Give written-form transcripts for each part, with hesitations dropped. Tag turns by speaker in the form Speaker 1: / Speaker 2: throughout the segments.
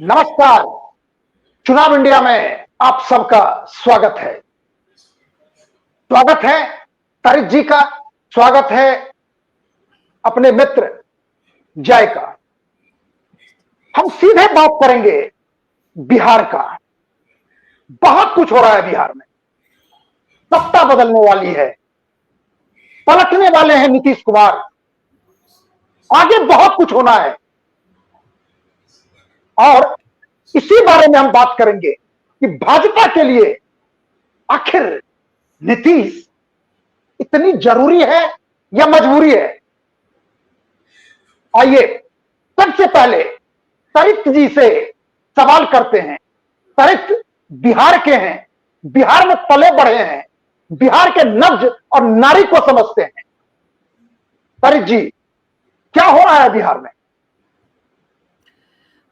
Speaker 1: नमस्कार। चुनाव इंडिया में आप सबका स्वागत है। स्वागत है तारिक जी का, स्वागत है अपने मित्र जय का। हम सीधे बात करेंगे बिहार का। बहुत कुछ हो रहा है बिहार में। सत्ता बदलने वाली है, पलटने वाले हैं नीतीश कुमार। आगे बहुत कुछ होना है और इसी बारे में हम बात करेंगे कि भाजपा के लिए आखिर नीतीश इतनी जरूरी है या मजबूरी है। आइए सबसे पहले तारिक जी से सवाल करते हैं। तारिक बिहार के हैं, बिहार में पले बढ़े हैं, बिहार के नब्ज और नारी को समझते हैं। तारिक जी, क्या हो रहा है बिहार में?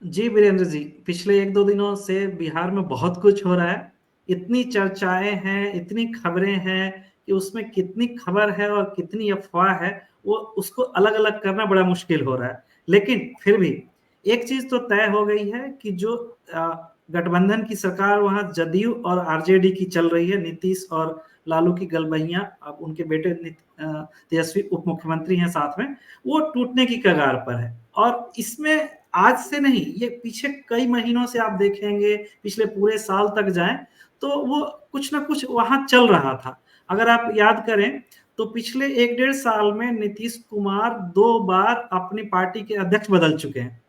Speaker 2: जी वीरेंद्र जी, पिछले 1-2 दिनों से बिहार में बहुत कुछ हो रहा है। इतनी चर्चाएं हैं, इतनी खबरें हैं कि उसमें कितनी खबर है और कितनी अफवाह है, वो उसको अलग-अलग करना बड़ा मुश्किल हो रहा है। लेकिन फिर भी एक चीज तो तय हो गई है कि जो गठबंधन की सरकार वहां जदयू और आरजेडी की चल रही है, नीतीश और लालू की गलबैया, अब उनके बेटे तेजस्वी उप मुख्यमंत्री हैं साथ में, वो टूटने की कगार पर है। और इसमें आज से नहीं, ये पीछे कई महीनों से आप देखेंगे, पिछले पूरे साल तक जाएं तो वो कुछ ना कुछ वहां चल रहा था। अगर आप याद करें तो पिछले 1-1.5 साल में नीतीश कुमार 2 बार अपनी पार्टी के अध्यक्ष बदल चुके हैं।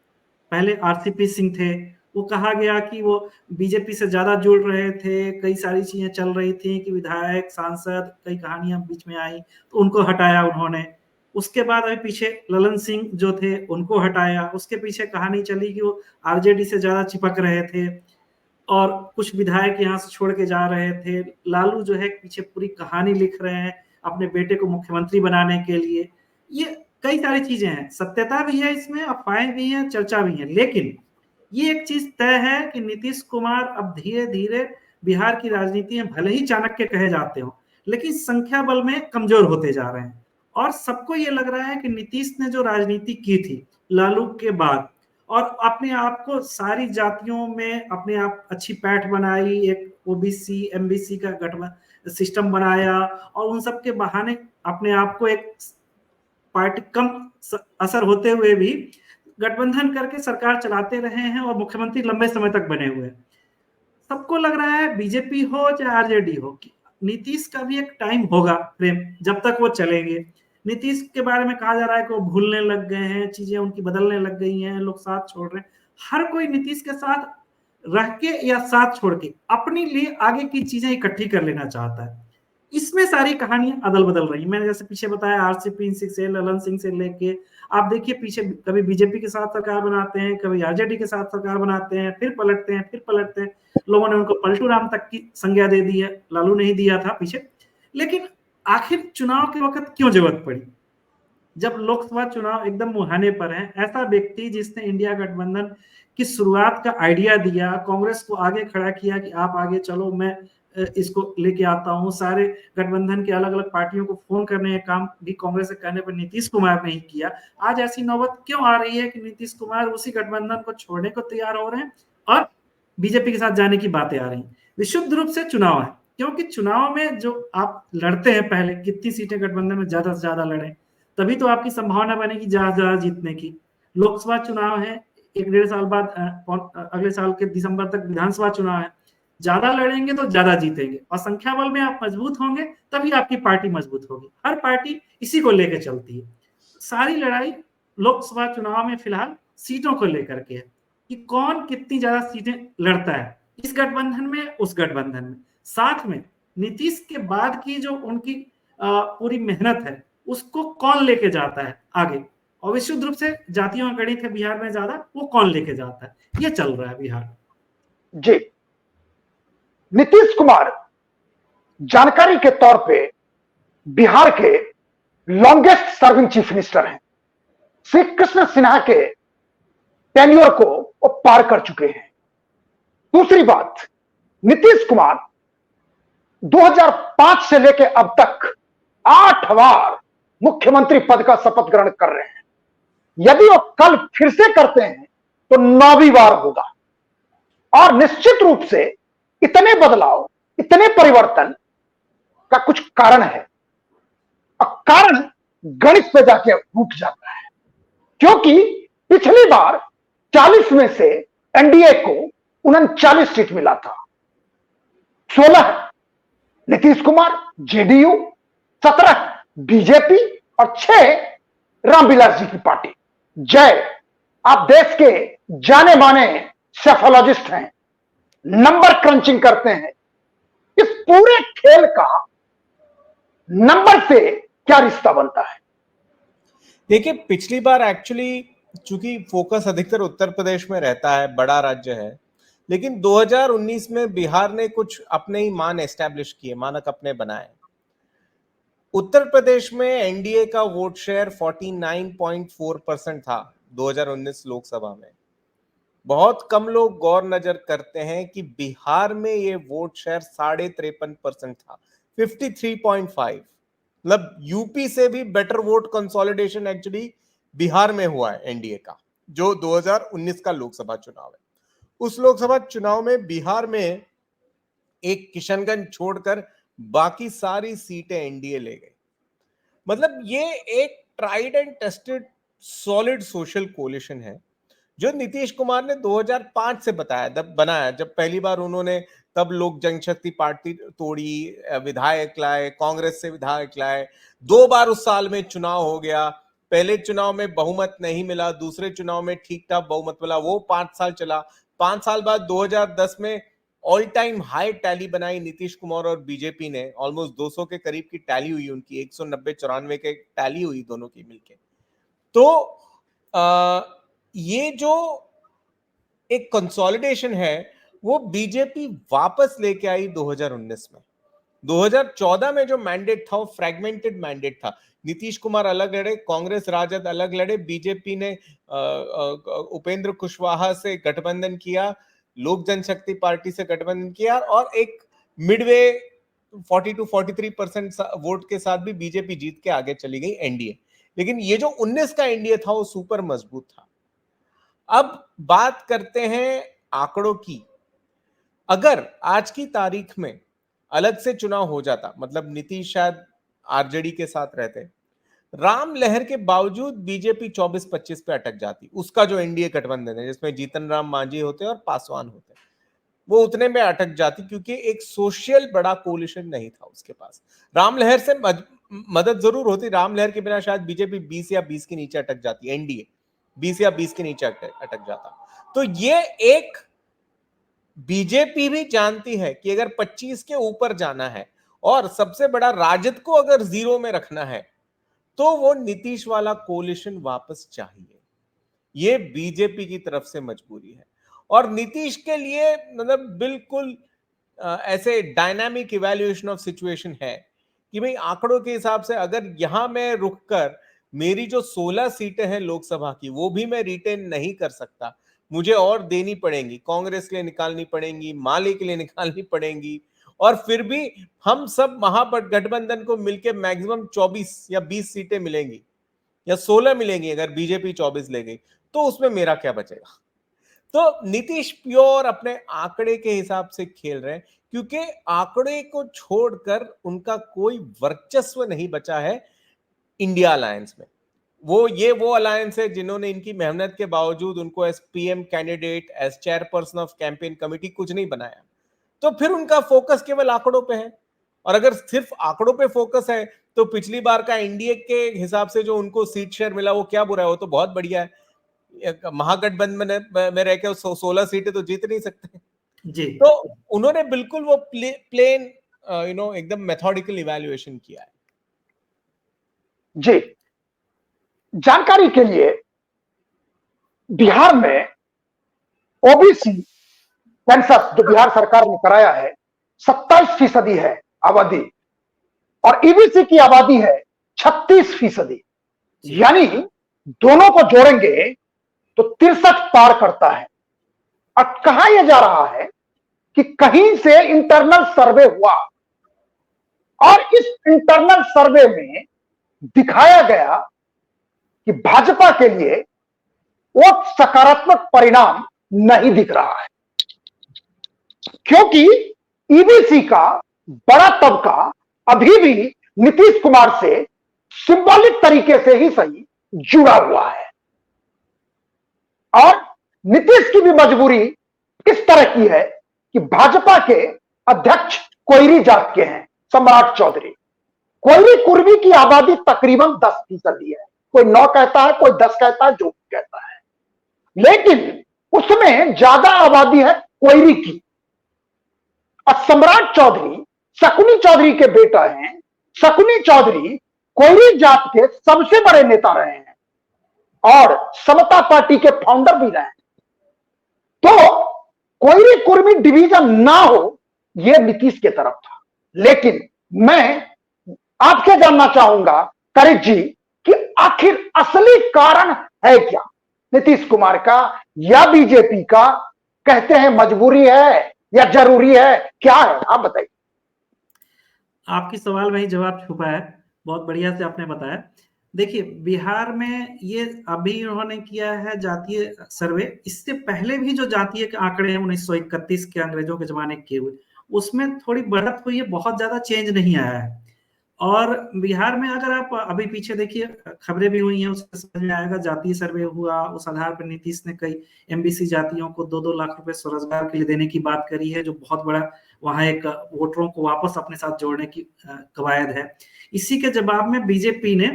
Speaker 2: पहले आरसीपी सिंह थे, वो कहा गया कि वो बीजेपी से ज्यादा जुड़ रहे थे, कई सारी चीजें चल रही थी कि विधायक, सांसद, कई कहानियां बीच में आई तो उनको हटाया उन्होंने। उसके बाद अभी पीछे ललन सिंह जो थे उनको हटाया। उसके पीछे कहानी चली कि वो आरजेडी से ज्यादा चिपक रहे थे और कुछ विधायक यहाँ से छोड़ के जा रहे थे। लालू जो है पीछे पूरी कहानी लिख रहे हैं अपने बेटे को मुख्यमंत्री बनाने के लिए। ये कई सारी चीजें हैं, सत्यता भी है इसमें, अफवाहें भी हैं, चर्चा भी है। लेकिन ये एक चीज तय है कि नीतीश कुमार अब धीरे धीरे बिहार की राजनीति में भले ही चाणक्य कहे जाते हो, लेकिन संख्या बल में कमजोर होते जा रहे हैं। और सबको ये लग रहा है कि नीतीश ने जो राजनीति की थी लालू के बाद और अपने आप को सारी जातियों में अपने आप अच्छी पैठ बनाई, एक ओबीसी एमबीसी का गठबंधन सिस्टम बनाया और उन सब के बहाने अपने आप को एक पार्टी कम असर होते हुए भी गठबंधन करके सरकार चलाते रहे हैं और मुख्यमंत्री लंबे समय तक बने हुए हैं। सबको लग रहा है बीजेपी हो चाहे आरजेडी हो कि नीतीश का भी एक टाइम होगा प्रेम, जब तक वो चलेंगे। नीतीश के बारे में कहा जा रहा है कि वो भूलने लग गए हैं, चीजें उनकी बदलने लग गई हैं, लोग साथ छोड़ रहे हैं। हर कोई नीतीश के साथ रह के या साथ छोड़ के अपने लिए आगे की चीजें इकट्ठी कर लेना चाहता है। इसमें सारी कहानियां अदल बदल रही। मैंने जैसे पीछे बताया आरसीपी सिंह से, ललन सिंह से लेके आप देखिए पीछे कभी बीजेपी के साथ सरकार बनाते हैं, कभी आरजेडी के साथ सरकार बनाते हैं, फिर पलटते हैं, फिर पलटते हैं। लोगों ने उनको पलटू राम तक की संज्ञा दे दी है, लालू नहीं दिया था पीछे। लेकिन आखिर चुनाव के वक्त क्यों जरूरत पड़ी? जब लोकसभा चुनाव एकदम मुहाने पर है, ऐसा व्यक्ति जिसने इंडिया गठबंधन की शुरुआत का आइडिया दिया, कांग्रेस को आगे खड़ा किया कि आप आगे चलो, मैं इसको लेके आता हूं, सारे गठबंधन के अलग अलग पार्टियों को फोन करने का काम भी कांग्रेस के कहने पर नीतीश कुमार ने ही किया। आज ऐसी नौबत क्यों आ रही है कि नीतीश कुमार उसी गठबंधन को छोड़ने को तैयार हो रहे हैं और बीजेपी के साथ जाने की बातें आ रही हैं? विशुद्ध रूप से चुनाव है, क्योंकि चुनाव में जो आप लड़ते हैं, पहले कितनी सीटें गठबंधन में ज्यादा से ज्यादा लड़े, तभी तो आपकी संभावना बनेगी ज्यादा जीतने की। लोकसभा चुनाव है, 1-1.5 साल बाद अगले साल के दिसंबर तक विधानसभा चुनाव है। ज्यादा लड़ेंगे तो ज्यादा जीतेंगे और संख्या बल में आप मजबूत होंगे तभी आपकी पार्टी मजबूत होगी। हर पार्टी इसी को लेकर चलती है। सारी लड़ाई लोकसभा चुनाव में फिलहाल सीटों को लेकर के है कि कौन कितनी ज्यादा सीटें लड़ता है, इस गठबंधन में उस गठबंधन में। साथ में नीतीश के बाद की जो उनकी पूरी मेहनत है उसको कौन लेके जाता है आगे, और विशुद्ध रूप से जातियों का गणित है बिहार में ज्यादा, वो कौन लेके जाता है, ये चल रहा है बिहार।
Speaker 1: जी, नीतीश कुमार जानकारी के तौर पे बिहार के लॉन्गेस्ट सर्विंग चीफ मिनिस्टर हैं। श्री कृष्ण सिन्हा के टेन्योर को वो पार कर चुके हैं। दूसरी बात, नीतीश कुमार 2005 से लेकर अब तक 8 बार मुख्यमंत्री पद का शपथ ग्रहण कर रहे हैं। यदि वो कल फिर से करते हैं तो 9वीं बार होगा। और निश्चित रूप से इतने बदलाव, इतने परिवर्तन का कुछ कारण है, और कारण गणित पे जाके रुक जाता है। क्योंकि पिछली बार 40 में से एनडीए को 39 सीट मिला था, 16 नीतीश कुमार जेडीयू, 17 बीजेपी और 6 रामविलास जी की पार्टी। जय, आप देश के जाने माने सेफोलॉजिस्ट हैं, नंबर क्रंचिंग करते हैं। इस पूरे खेल का नंबर से क्या रिश्ता बनता है?
Speaker 3: देखिए, पिछली बार एक्चुअली चूंकि फोकस अधिकतर उत्तर प्रदेश में रहता है, बड़ा राज्य है, लेकिन 2019 में बिहार ने कुछ अपने ही मान एस्टैब्लिश किए, मानक अपने बनाए। उत्तर प्रदेश में एनडीए का वोट शेयर 49.4% था 2019 लोकसभा में। बहुत कम लोग गौर नजर करते हैं कि बिहार में ये वोट शेयर 53.5% था, 53.5। मतलब यूपी से भी better vote consolidation actually Bihar में हुआ है एनडीए का, जो 2019 का लोकसभा चुनाव है। उस लोकसभा चुनाव में बिहार में एक किशनगंज छोड़कर बाकी सारी सीटें एनडीए ले गई। मतलब ये एक tried and tested solid social coalition है, जो नीतीश कुमार ने 2005 से बनाया। जब पहली बार उन्होंने, तब लोक जनशक्ति पार्टी तोड़ी, विधायक लाए, कांग्रेस से विधायक लाए, 2 बार उस साल में चुनाव हो गया। पहले चुनाव में बहुमत नहीं मिला, दूसरे चुनाव में ठीक ठाक बहुमत मिला, वो 5 साल चला। 5 साल बाद 2010 में ऑल टाइम हाई टैली बनाई नीतीश कुमार और बीजेपी ने, ऑलमोस्ट 200 के करीब की टैली हुई उनकी, 190-94 के टैली हुई दोनों की मिलके। तो ये जो एक कंसोलिडेशन है वो बीजेपी वापस लेके आई 2019 में। 2014 में जो मैंडेट था वो फ्रैगमेंटेड मैंडेट था। नीतीश कुमार अलग लड़े, कांग्रेस राजद अलग लड़े, बीजेपी ने उपेंद्र कुशवाहा से गठबंधन किया, लोक जनशक्ति पार्टी से गठबंधन किया, और एक मिडवे 42-43% वोट के साथ भी बीजेपी जीत के आगे चली गई एनडीए। लेकिन ये जो 19 का एनडीए था वो सुपर मजबूत था। अब बात करते हैं आंकड़ों की। अगर आज की तारीख में अलग से चुनाव हो जाता, मतलब नीतीश शायद आरजेडी के साथ रहते, राम लहर के बावजूद बीजेपी 24-25 पे अटक जाती। उसका जो एनडीए गठबंधन है जिसमें जीतन राम मांझी होते और पासवान होते, वो उतने में अटक जाती, क्योंकि एक सोशल बड़ा कोलिशन नहीं था उसके पास। राम लहर से मदद जरूर होती, राम लहर के बिना शायद बीजेपी 20 या 20 के नीचे अटक जाती, एनडीए 20 या 20 के नीचे अटक जाता। तो ये एक बीजेपी भी जानती है कि अगर 25 के ऊपर जाना है और सबसे बड़ा राजद को अगर 0 में रखना है, तो वो नीतीश वाला कोलिशन वापस चाहिए। ये बीजेपी की तरफ से मजबूरी है। और नीतीश के लिए मतलब बिल्कुल ऐसे डायनामिक इवैल्यूएशन ऑफ सिचुएशन है कि भाई आंकड़ों के हिसाब से अगर यहां मैं रुक कर मेरी जो 16 सीटें हैं लोकसभा की वो भी मैं रिटेन नहीं कर सकता, मुझे और देनी पड़ेंगी, कांग्रेस के लिए निकालनी पड़ेंगी, माले के लिए निकालनी पड़ेंगी, और फिर भी हम सब महागठबंधन को मिलकर मैक्सिमम 24 या 20 सीटें मिलेंगी या 16 मिलेंगी। अगर बीजेपी 24 ले गई तो उसमें मेरा क्या बचेगा? तो नीतीश प्योर अपने आंकड़े के हिसाब से खेल रहे हैं, क्योंकि आंकड़े को छोड़कर उनका कोई वर्चस्व नहीं बचा है इंडिया अलायंस में। वो अलायंस है जिन्होंने इनकी मेहनत के बावजूद उनको as PM candidate, as chairperson of campaign committee कुछ नहीं बनाया। तो फिर उनका फोकस केवल आंकड़ों पे है। और अगर सिर्फ आंकड़ों पे फोकस है तो पिछली बार का एनडीए के हिसाब से जो उनको सीट शेयर मिला वो क्या बुरा है? वो तो बहुत बढ़िया है। महागठबंधन में रह के 16 सीटें तो जीत नहीं सकते
Speaker 2: जी।
Speaker 3: तो उन्होंने बिल्कुल वो प्लेन एकदम मेथोडिकल इवैल्यूएशन किया है।
Speaker 1: जी, जानकारी के लिए बिहार में ओबीसी सेंसस जो बिहार सरकार ने कराया है 27% है आबादी, और ईबीसी की आबादी है 36%। यानी दोनों को जोड़ेंगे तो 63 पार करता है। अब कहा यह जा रहा है कि कहीं से इंटरनल सर्वे हुआ और इस इंटरनल सर्वे में दिखाया गया कि भाजपा के लिए वो सकारात्मक परिणाम नहीं दिख रहा है। क्योंकि ईबीसी का बड़ा तबका अभी भी नीतीश कुमार से सिंबॉलिक तरीके से ही सही जुड़ा हुआ है। और नीतीश की भी मजबूरी इस तरह की है कि भाजपा के अध्यक्ष कोयरी जात के हैं, सम्राट चौधरी। कोयरी कुर्मी की आबादी तकरीबन 10% है, कोई 9 कहता है, कोई 10 कहता है, जो कहता है, लेकिन उसमें ज्यादा आबादी है कोयरी की। और सम्राट चौधरी शकुनी चौधरी के बेटा हैं। शकुनी चौधरी कोयरी जात के सबसे बड़े नेता रहे हैं और समता पार्टी के फाउंडर भी रहे हैं। तो कोयरी कुर्मी डिवीजन ना हो, यह नीतीश के तरफ था। लेकिन मैं आपसे जानना चाहूंगा करिक जी कि आखिर असली कारण है क्या नीतीश कुमार का या बीजेपी का? कहते हैं मजबूरी है या जरूरी है, क्या है, आप बताइए।
Speaker 2: आपकी सवाल में ही जवाब छुपा है, बहुत बढ़िया से आपने बताया। देखिए, बिहार में ये अभी उन्होंने किया है जातीय सर्वे, इससे पहले भी जो जातीय के आंकड़े हैं 1931 के अंग्रेजों के जमाने के हुए, उसमें थोड़ी बढ़त हुई है, बहुत ज्यादा चेंज नहीं आया है। और बिहार में अगर आप अभी पीछे देखिए, खबरें भी हुई हैं, उससे समझ में आएगा। जातीय सर्वे हुआ, उस आधार पर नीतीश ने कई एमबीसी जातियों को 2-2 लाख रुपए स्वरोजगार के लिए देने की बात करी है, जो बहुत बड़ा वहां एक वोटरों को वापस अपने साथ जोड़ने की कवायद है। इसी के जवाब में बीजेपी ने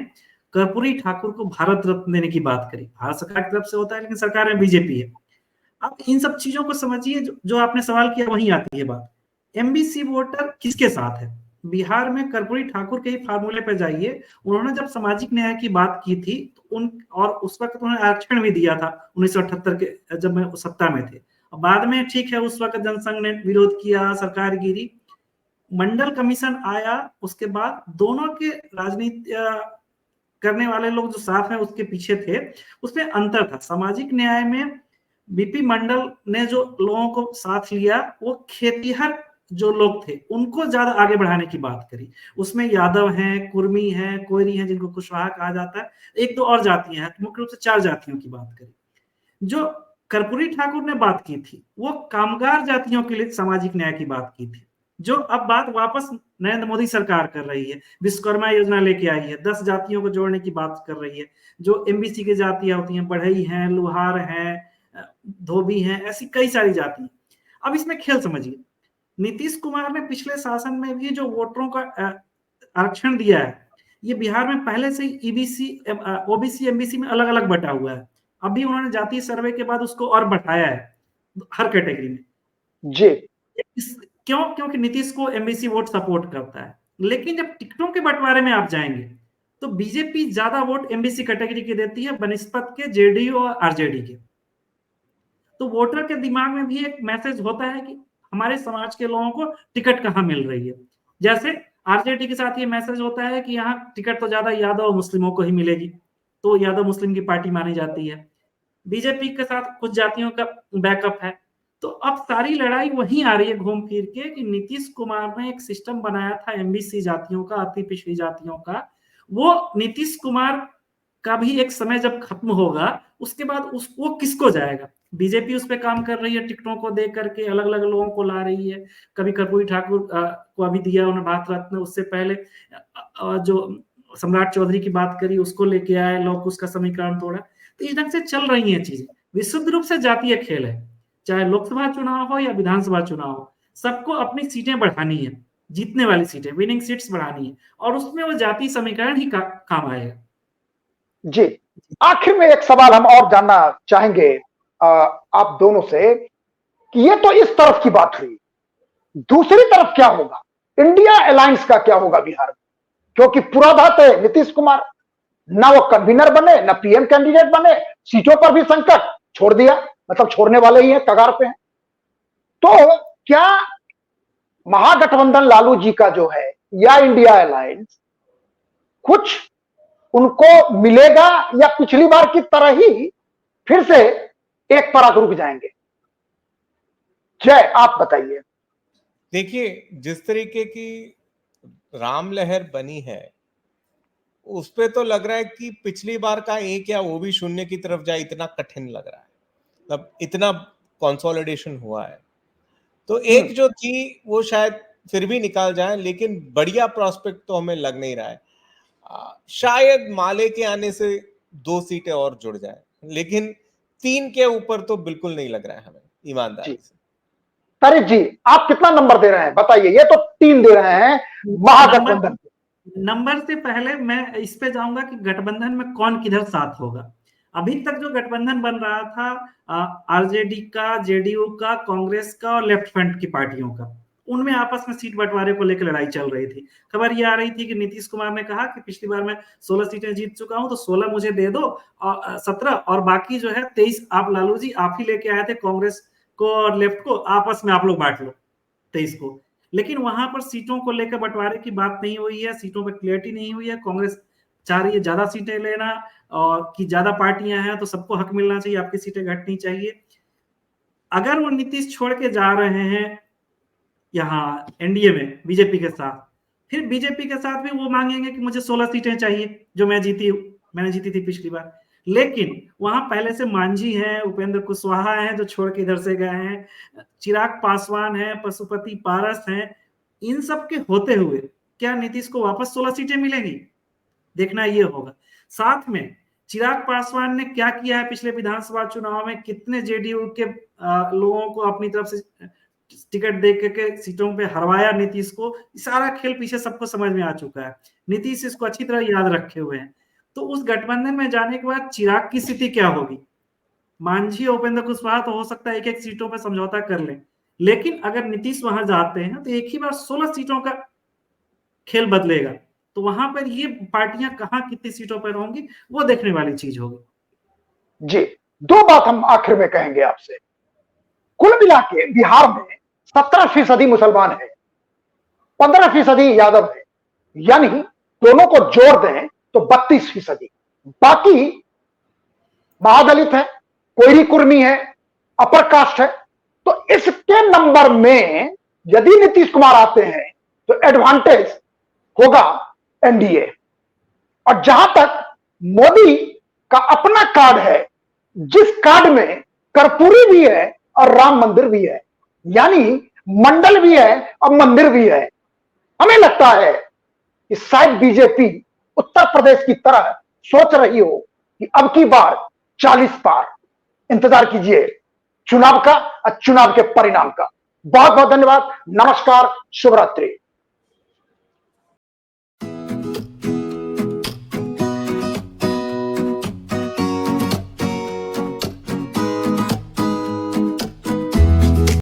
Speaker 2: कर्पूरी ठाकुर को भारत रत्न देने की बात करी। भारत सरकार की तरफ से होता है, लेकिन सरकार में बीजेपी है। अब इन सब चीजों को समझिए, जो आपने सवाल किया वहीं आती है बात। एमबीसी वोटर किसके साथ है? बिहार में कर्पूरी ठाकुर के ही फार्मूले पे जाइए। उन्होंने जब सामाजिक न्याय की बात की थी तो और उस वक्त उन्होंने आरक्षण भी दिया था 1978 के, जब मैं सत्ता में थे। बाद में ठीक है, उस वक्त जनसंघ ने विरोध किया, सरकार गिरी, मंडल कमीशन आया, उसके बाद दोनों के राजनीति करने वाले लोग जो साथ में उसके पीछे थे, उसमें अंतर था। सामाजिक न्याय में बीपी मंडल ने जो लोगों को साथ लिया, वो खेतीहर जो लोग थे उनको ज्यादा आगे बढ़ाने की बात करी। उसमें यादव हैं, कुर्मी हैं, कोयरी हैं, जिनको कुशवाहा कहा जाता है, 1-2 और जातियां हैं, मुख्य रूप से 4 जातियों की बात करी। जो कर्पूरी ठाकुर ने बात की थी, वो कामगार जातियों के लिए सामाजिक न्याय की बात की थी, जो अब बात वापस नरेंद्र मोदी सरकार कर रही है। विश्वकर्मा योजना लेके आई है, 10 जातियों को जोड़ने की बात कर रही है। जो एमबीसी की जातियां होती हैं, बढ़ई हैं, लुहार हैं, धोबी हैं, ऐसी कई सारी जाति। अब इसमें खेल समझिए, नीतीश कुमार ने पिछले शासन में भी जो वोटरों का आरक्षण दिया है, ये बिहार में पहले से ही ईबीसी, ओबीसी, एमबीसी में अलग अलग बटा हुआ है। अभी उन्होंने जातीय सर्वे के बाद उसको और बढ़ाया है हर कैटेगरी में
Speaker 1: जी।
Speaker 2: क्यों? क्योंकि नीतीश को एमबीसी वोट सपोर्ट करता है। लेकिन जब टिकटों के बंटवारे में आप जाएंगे तो बीजेपी ज्यादा वोट एमबीसी कैटेगरी के देती है बनिस्पत के जेडीयू और आरजेडी के। तो वोटर के दिमाग में भी एक मैसेज होता है कि हमारे समाज के लोगों को टिकट कहाँ मिल रही है। जैसे आरजेडी के साथ ये मैसेज होता है कि यहाँ टिकट तो ज्यादा यादव और मुस्लिमों को ही मिलेगी, तो यादव मुस्लिम की पार्टी मानी जाती है। बीजेपी के साथ कुछ जातियों का बैकअप है। तो अब सारी लड़ाई वहीं आ रही है घूम फिर के कि नीतीश कुमार ने एक सिस्टम बनाया था एमबीसी जातियों का, अति पिछड़ी जातियों का, वो नीतीश कुमार का भी एक समय जब खत्म होगा, उसके बाद वो किसको जाएगा? बीजेपी उस पर काम कर रही है, टिकटों को दे करके अलग अलग लोगों को ला रही है। कभी कर्पूरी ठाकुर को अभी दिया उन्होंने भारत रत्न, उससे पहले जो सम्राट चौधरी की बात करी उसको लेके आए, लोग उसका समीकरण तोड़ा। तो इस ढंग से चल रही है चीजें। विशुद्ध रूप से जातीय खेल है, चाहे लोकसभा चुनाव हो या विधानसभा चुनाव हो, सबको अपनी सीटें बढ़ानी है, जीतने वाली सीटें, विनिंग सीट्स बढ़ानी है, और उसमें वो जातीय समीकरण ही काम आएगा।
Speaker 1: जी, आखिर में एक सवाल हम और जानना चाहेंगे आप दोनों से कि ये तो इस तरफ की बात हुई, दूसरी तरफ क्या होगा? इंडिया अलायंस का क्या होगा बिहार में? क्योंकि पूरा बात है नीतीश कुमार ना वो कन्वीनर बने, ना पीएम कैंडिडेट बने, सीटों पर भी संकट छोड़ दिया, मतलब छोड़ने वाले ही हैं, कगार पे हैं। तो क्या महागठबंधन लालू जी का जो है या इंडिया अलायंस कुछ उनको मिलेगा या पिछली बार की तरह ही फिर से एक पराग रुक जाएंगे? जय, आप बताइए।
Speaker 3: देखिए, जिस तरीके की राम लहर बनी है उस पे तो लग रहा है कि पिछली बार का 1 या वो भी 0 की तरफ जाए, इतना कठिन लग रहा है। मतलब इतना कंसोलिडेशन हुआ है। तो एक जो थी वो शायद फिर भी निकाल जाए, लेकिन बढ़िया प्रोस्पेक्ट तो हमें लग नहीं रहा है। शायद माले के आने से 2 सीटें और जुड़ जाए, लेकिन 3 के ऊपर तो बिल्कुल नहीं लग रहा है हमें, ईमानदारी से।
Speaker 1: तारिक जी, आप कितना नंबर दे रहे हैं बताइए? ये तो 3 दे रहे हैं महागठबंधन।
Speaker 2: नंबर से पहले मैं इस पे जाऊंगा कि गठबंधन में कौन किधर साथ होगा। अभी तक जो गठबंधन बन रहा था आरजेडी का, जेडीयू का, कांग्रेस का और लेफ्ट फ्रंट की पार्टियों का, उनमें आपस में सीट बंटवारे को लेकर लड़ाई चल रही थी। खबर ये आ रही थी कि नीतीश कुमार ने कहा कि पिछली बार मैं 16 सीटें जीत चुका हूं, तो 16 मुझे दे दो, और 17 और बाकी जो है 23 आप लालू जी आप ही लेके आए थे, कांग्रेस को और लेफ्ट को आपस में आप लोग बांट लो 23 को। लेकिन वहां पर सीटों को लेकर बंटवारे की बात नहीं हुई है, सीटों पर क्लियरिटी नहीं हुई है। कांग्रेस चाह रही है ज्यादा सीटें लेना, और कि ज्यादा पार्टियां हैं तो सबको हक मिलना चाहिए, आपकी सीटें घटनी चाहिए। अगर वो नीतीश छोड़ के जा रहे हैं यहाँ एनडीए में बीजेपी के साथ, फिर बीजेपी के साथ भी वो मांगेंगे कि मुझे 16 सीटें चाहिए जो मैंने जीती थी पिछली बार। लेकिन वहां पहले से मांझी हैं, उपेंद्र कुशवाहा हैं जो छोड़ के इधर से गए हैं, चिराग पासवान है, पशुपति पारस हैं। इन सब के होते हुए क्या नीतीश को वापस 16 सीटें मिलेंगी, देखना ये होगा। साथ में चिराग पासवान ने क्या किया है पिछले विधानसभा चुनाव में, कितने जेडीयू के लोगों को अपनी तरफ से टिकट दे के सीटों पे हरवाया नीतीश को, सारा खेल पीछे सबको समझ में आ चुका है। नीतीश इसको अच्छी तरह याद रखे हुए हैं। तो उस गठबंधन में जाने के बाद चिराग की स्थिति क्या होगी? मांझी और उपेंद्र कुशवाहा तो हो सकता है एक सीटों पर समझौता कर लें, लेकिन अगर नीतीश वहां जाते हैं तो एक ही बार 16 सीटों का खेल बदलेगा। तो वहां पर ये पार्टियां कहां कितनी सीटों पर होंगी वो देखने वाली चीज होगी।
Speaker 1: जी, 2 बात हम आखिर में कहेंगे आपसे। कुल मिला के बिहार में 17% मुसलमान है, 15% यादव है, यानी दोनों को जोड़ दें तो 32%। बाकी महादलित है, कोयरी कुर्मी है, अपर कास्ट है। तो इसके नंबर में यदि नीतीश कुमार आते हैं तो एडवांटेज होगा एनडीए। और जहां तक मोदी का अपना कार्ड है, जिस कार्ड में कर्पूरी भी है और राम मंदिर भी है, यानी मंडल भी है और मंदिर भी है, हमें लगता है कि शायद बीजेपी उत्तर प्रदेश की तरह सोच रही हो कि अब की बार 40 पार। इंतजार कीजिए चुनाव का और चुनाव के परिणाम का। बहुत बहुत धन्यवाद। नमस्कार, शुभ रात्रि।